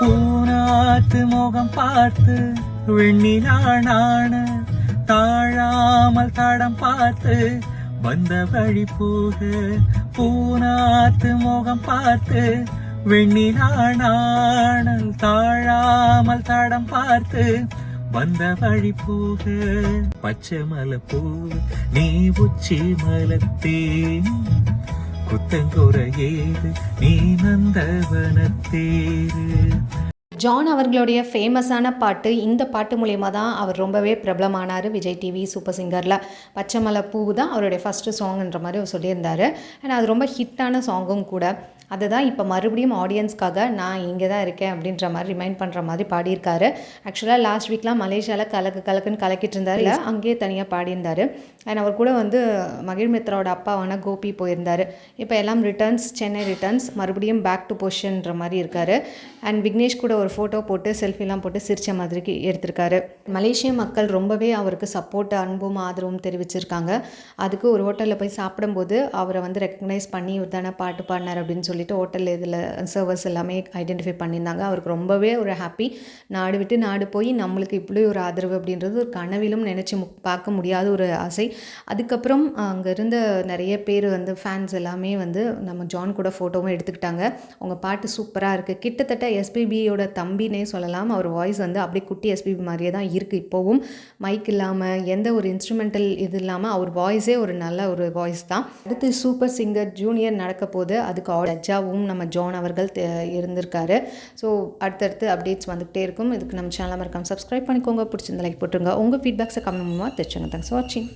பூனாத்து முகம் பார்த்து வெண்ணிலான தாழாமல் தடம் பார்த்து வந்த வழி போக பூனாத்து முகம் பார்த்து வெண்ணிலான தாழாமல் தடம் பார்த்து வந்த வழி போக பச்சை மலை பூ நீ உச்சி மலத்தேன் குத்தங்குறையேது நீ நந்தவனத்தேரு. ஜான் அவர்களுடைய ஃபேமஸான பாட்டு இந்த பாட்டு மூலயமா தான் அவர் ரொம்பவே பிரபலமானார் விஜய் டிவி சூப்பர் சிங்கரில். பச்சை மலை பூ தான் அவருடைய ஃபஸ்ட்டு சாங்ன்ற மாதிரி அவர் சொல்லியிருந்தார். அண்ட் அது ரொம்ப ஹிட்டான சாங்கும் கூட. அதை தான் இப்போ மறுபடியும் ஆடியன்ஸ்க்காக நான் இங்கே தான் இருக்கேன் அப்படின்ற மாதிரி ரிமைண்ட் பண்ணுற மாதிரி பாடியிருக்காரு. ஆக்சுவலாக லாஸ்ட் வீக்லாம் மலேசியாவில் கலக்குன்னு கலக்கிட்டு இருந்தார், இல்லை அங்கேயே தனியாக பாடியிருந்தார். அண்ட் அவர் கூட வந்து மகிழ் மித்ராவோட அப்பாவான கோபி போயிருந்தார். இப்போ எல்லாம் ரிட்டர்ன்ஸ், சென்னை ரிட்டர்ன்ஸ், மறுபடியும் பேக் டு பொசிஷன்ற மாதிரி இருக்கார். அண்ட் விக்னேஷ் கூட ஒரு ஃபோட்டோ போட்டு செல்ஃபிலாம் போட்டு சிரிச்ச மாதிரி எடுத்திருக்காரு. மலேசிய மக்கள் ரொம்பவே அவருக்கு சப்போர்ட், அன்பும் ஆதரவும் தெரிவிச்சிருக்காங்க. அதுக்கு ஒரு ஹோட்டலில் போய் சாப்பிடும்போது அவரை வந்து ரெக்கக்னைஸ் பண்ணி இவர் தானே பாட்டு பாடினார் அப்படின்னு சொல்லிட்டு ஹோட்டல் இதில் சர்வர்ஸ் எல்லாமே ஐடென்டிஃபை பண்ணியிருந்தாங்க. அவருக்கு ரொம்பவே ஒரு ஹாப்பி. நாடு விட்டு நாடு போய் நம்மளுக்கு இப்படி ஒரு ஆதரவு அப்படின்றது ஒரு கனவிலும் நினச்சி பார்க்க முடியாத ஒரு ஆசை. அதுக்கப்புறம் அங்கே இருந்த நிறைய பேர் வந்து ஃபேன்ஸ் எல்லாமே வந்து நம்ம ஜான் கூட ஃபோட்டோவும் எடுத்துக்கிட்டாங்க. அவங்க பாட்டு சூப்பராக இருக்குது. கிட்டத்தட்ட எஸ்பிபியோட தம்பினே சொல்லலாம். அவர் வாய்ஸ் வந்து அப்படியே குட்டி எஸ்பிபி மாதிரியே தான் இருக்குது. இப்போவும் மைக் இல்லாமல் எந்த ஒரு இன்ஸ்ட்ருமெண்டல் இது இல்லாமல் அவர் வாய்ஸே ஒரு நல்ல ஒரு வாய்ஸ் தான். அடுத்து சூப்பர் சிங்கர் ஜூனியர் நடக்க போது அதுக்கு ஜட்ஜாவும் நம்ம ஜான் அவர்கள் இருந்திருக்காரு. ஸோ அடுத்தடுத்து அப்டேட்ஸ் வந்துகிட்டே இருக்கும். இதுக்கு நம்ம சேனலை மறக்காம சப்ஸ்கிரைப் பண்ணிக்கோங்க. பிடிச்சிருந்த லைக் போட்டுருங்க. உங்கள் ஃபீட்பேக்ஸை கமெண்ட் மூலமாக தெரிச்சுங்க. தேங்க்ஸ் ஃபார் வாட்சிங்.